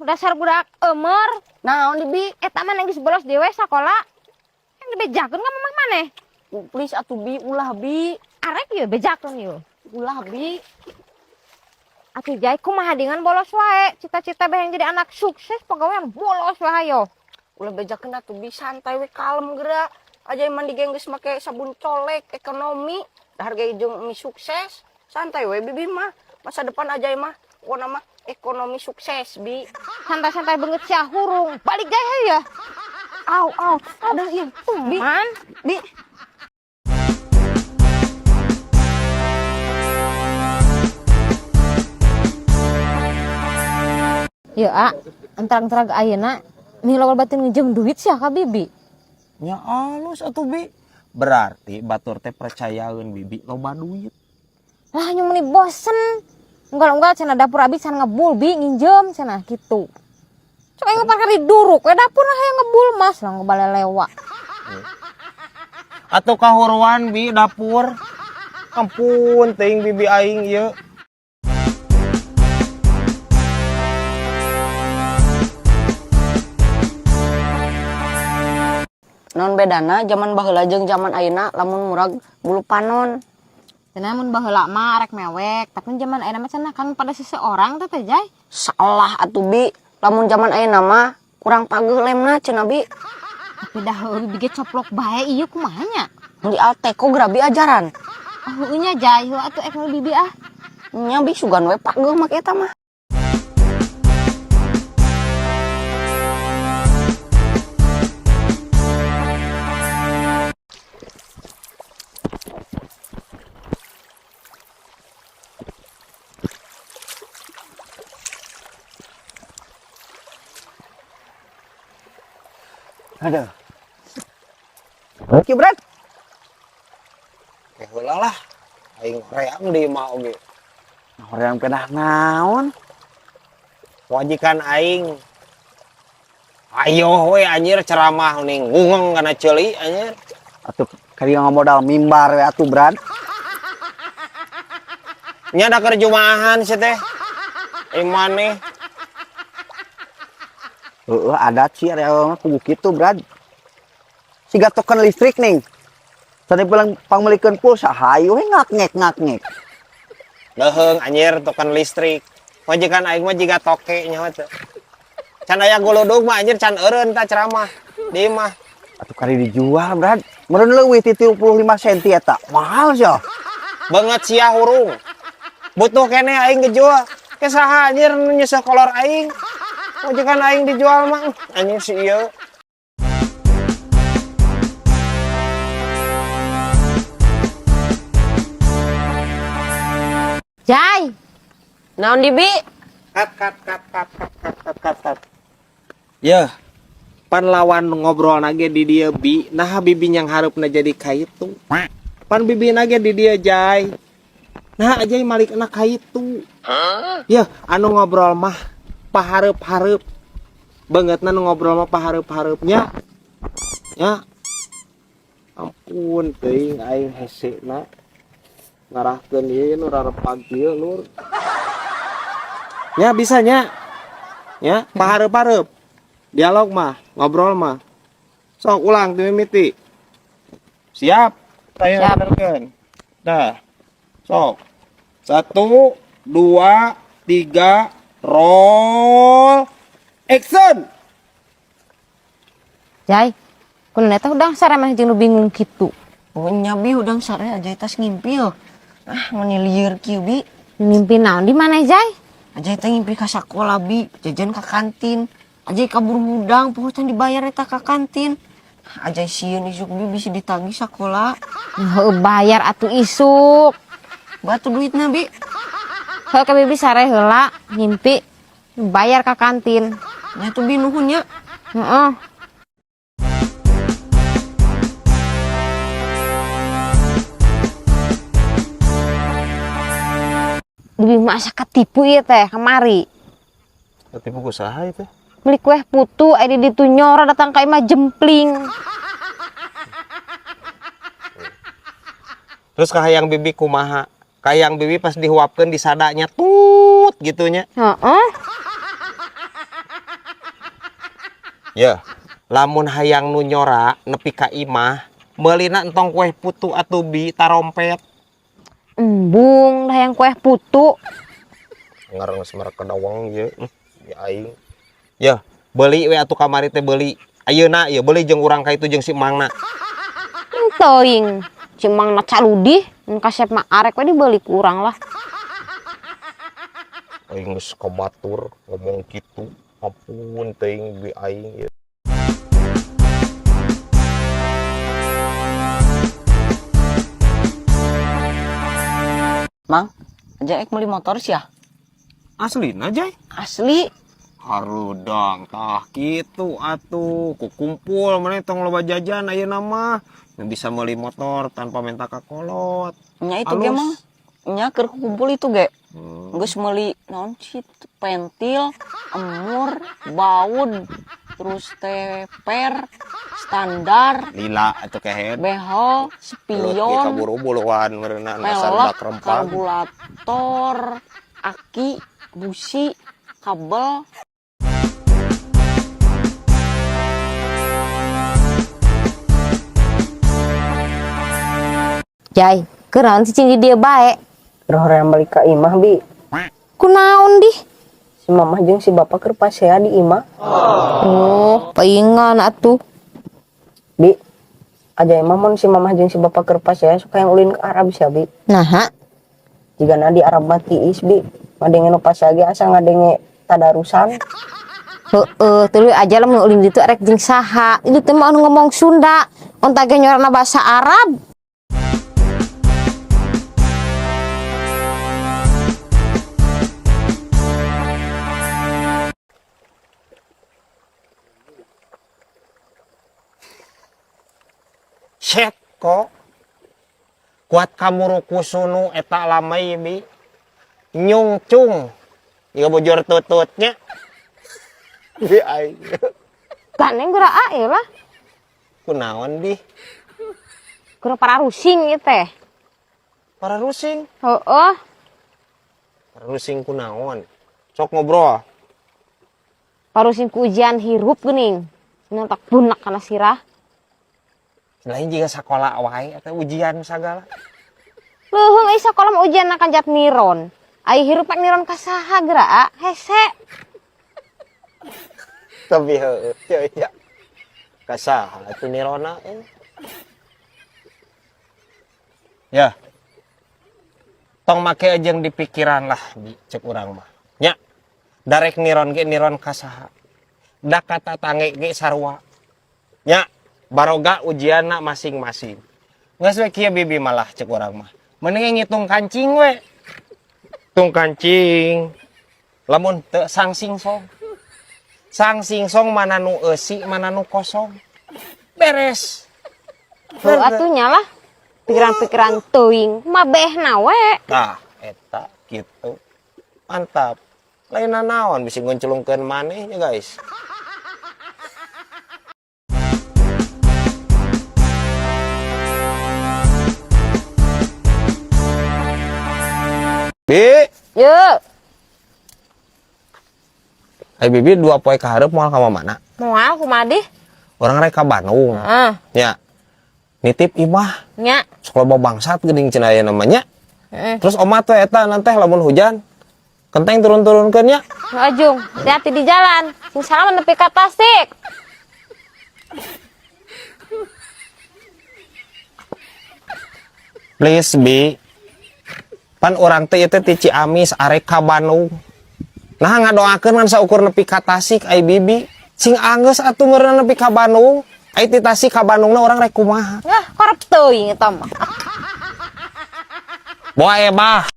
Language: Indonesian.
dasar budak emer. Naon Bi? Eta mah geus bolos dewe sakola. Yang dibejakeun ka mamah maneh. Please atuh Bi, ulah Bi. Arek ieu bejakeun ieu. Ulah Bi. Atuh Jai kumaha dengan bolos wae. Cita-cita beheng jadi anak sukses pagawean bolos wae yo. Ulah bejakeun atuh Bi, santai we kalem geura. Aja mandi ge geus make sabun colek ekonomi, harga jeung mi sukses. Santai we Bibi mah. Masa depan aja mah pokona mah ekonomi sukses Bi. Santai-santai banget sia hurung. Balik Jai ya. Au, aduh ieu Bi. Man, Bi. ya entarang-entarang ayeuna mila batin ngejem duit sia ka Bibi. Nya alus atuh Bi. Berarti batur teh percayaeun Bibi loba duit. Lah nya meni bosen. Enggak cenah dapur abi can ngebul Bi nginjem cenah kitu. Cok aing parkir di duruk we dapur hayang ngebul mas lah ngobalelewa. Atuh kahuruan Bi dapur. Ampun teuing Bibi aing ieu. Non bedana zaman baheula jeung zaman ayeuna lamun murag bulu panon. Cenah mun baheula mah arek mewek, tapi zaman ayeuna mah cenah kan pada seseorang teh Jai. Salah atuh Bi. Lamun zaman ayeuna mah kurang pageuh lemna cenah Bi. Tapi dah Bibi ge coplok bae ieu kumaha nya? Mun di Alteko geura Bi ajaran. Oh nya Jai, heuh atuh ek Bibi ah. Nya Bi sugan we pageuh make eta mah. Aduh. Oke, Brad. Heula lah. Aing horeang di mah oge. Horeang pedah naon? Wajikan aing. Ayo we anjir ceramah ning ngungeng kana ceuli anjir. Atuh kari modal mimbar we atuh Brad. Nya da keur jumaahan sia teh. Maneh. Heeh adat sih area kudu kitu Brad. Siga token listrik ning. Tadi pulang pangmelikeun pulsa hayu we ngak-ngek. Leheung anjir token listrik. Majikan aing mah jiga toke nya teh. Can aya golodog mah anjir can eureun ta ceramah. Di mah. Atuh kari dijual Brad. Meureun leuwih ti 35 senti eta. Mahal sia. Banget sia hurung. Butuh kene aing ngejual. Ke saha anjir nyesel kolor aing. Majikan aing dijual mah anjir si ieu. Jai, Naon di Bi? Kat. Ya, pan lawan ngobrol nage di dia Bi, nah bibi yang harupna jadi kaitu. Pan bibi nage di dia Jai. Nah aja malik anak kaitu. Ya, anu ngobrol mah pahareup-hareup. Bangetna nu ngobrol mah pahareup-hareupnya. Ya. Ampun teuing aing hesena. Ngarahkeun ieu nu rarepag ieu Lur. Ya bisa nya. Ya, pahareup-hareup. Dialog mah, ngobrol mah. Sok ulang ti mimiti. Siap? Saya benerkeun. Dah. Sok. 1 2 3 roll action. Jai, kunaon eta udang saremeh jeung nu bingung kitu. Oh nya Bi udang sare aja tas ngimpil. Meni lieur kieu Bi. Mimpi naon di mana Jai? Aja teh ngimpi ka sakola Bi, jajan ka kantin. Aja kabur hudang, poho can dibayar eta ka kantin. Aja sieun isuk Bi bisa ditagih sakola. Heuh bayar atuh isuk. Batu duitna Bi. Heuh ka Bibi sare heula ngimpi bayar ka kantin. Nya tuh Bi nuhun nya. Heeh. Bibi mah asa katipu ieu teh kamari. Ketipu kusaha itu? Beli kue putu aya di ditu nyora datang ka imah jempling. Terus kahayang bibi kumaha? Kahayang bibi pas dihuapkeun disadanya tut gitunya. Heeh. Ya, lamun hayang nu nyora nepi ka imah, meulina entong kue putu atuh Bi tarompet. Embung dah yang kue putu. Ngarangeus merek kedawang ieu. Ya aing. Ya, beuli we atuh kamari teh beuli. Ayeuna ieu beuli jeung urang ka itu jeung si Mangna. Teuing. Si Mang na caludi, mun kasep mah arek we dibeli ku urang lah. Aing geus kabatur ngomong kitu. Ampun teuing Bi aing ieu. Mang, aja ek beli motor sih ya? Aslina Jay. Asli. Harudang tah kitu atuh kukumpul mana tong loba jajan ayeuna mah bisa meuli motor tanpa minta ka kolot. Nya itu ge Mang. Nya keur kumpul itu ge. Geus meuli naon sih pentil, emur, baud, terus teper, standar, Lila atuh kehead. behel, spion, Kaburu buluan meureuna dasar pelek, bak rempang. karburator, aki, busi, kabel. Jai, kenaon si Cing di dia bae. Rohorean balik ka imah bi. Kunaon di? Si mamah jeung si bapak keur pasea di imah. Oh, paingan atuh. Bi, aja imah mun si mamah jeung si bapak keur pasea suka yang ulin ke Arab sia bi. Naha? Jigana di Arab mah tiis bi. Ngadenge nu pasea ge asa ngadenge tadarusan. Heeh, tuluy aja lah mun ulin ditu arek jeung saha. Itu teh mah anu ngomong Sunda. Onta ge nyorana bahasa Arab. Set kok kuat kamu kusunu eta lamai Bi nyungcung ieu bujur tututnya Bi aing Ganeng geura ae lah. kunaon Bi Geura para rusing ieu teh. para rusing Heeh. para rusing kunaon sok ngobrol Parusing ku ujian hirup geuning. Nontak bunak kana sirah. lain juga sekolah wae atau ujian segala Leuheung euy sakola mah ujian na kanjat niron. Ai hirup pek niron ka saha geura? Hese. tapi heueuh ya kasaha atuh nirona ya tong make jeung di pikiran lah Bi cek urang mah nya darek niron ge niron kasaha da kata tange ge sarua nya baroga ujianna masing-masing geus we kieu bibi malah cek urang mah mending ngitung kancing we tung kancing lamun teu sang singsong mana nu eusi mana nu kosong beres Tuh atunya lah. Pikiran-pikiran teuing mabehna we. nah eta gitu mantap lain naon bisa ngunculungkeun maneh ya guys. Bi, Yeuh, ai bibi 2 poe kaharep moal ka mana? moal kumaha? Orang rek ka Bandung. Ya. Nitip imah. Nya. Sok loba bangsat geuning cenah aya namanya. Terus omah teh eta nanti lamun hujan kenteng turun-turunkeun nya. Ajung, hati-hati di jalan. Sing salah nepi ka Tasik. Please Bi. Pan orang teh ieu teh ti Ciamis arek ka Bandung. Nah ngadoakeun ngan saukur nepi ka Tasik ai bibi. Sing anggeus atuh ngeureun nepi ka Bandung. Ai ti Tasik ka Bandungna orang rek kumaha. Yah, korep teuing eta mah. Boe bah.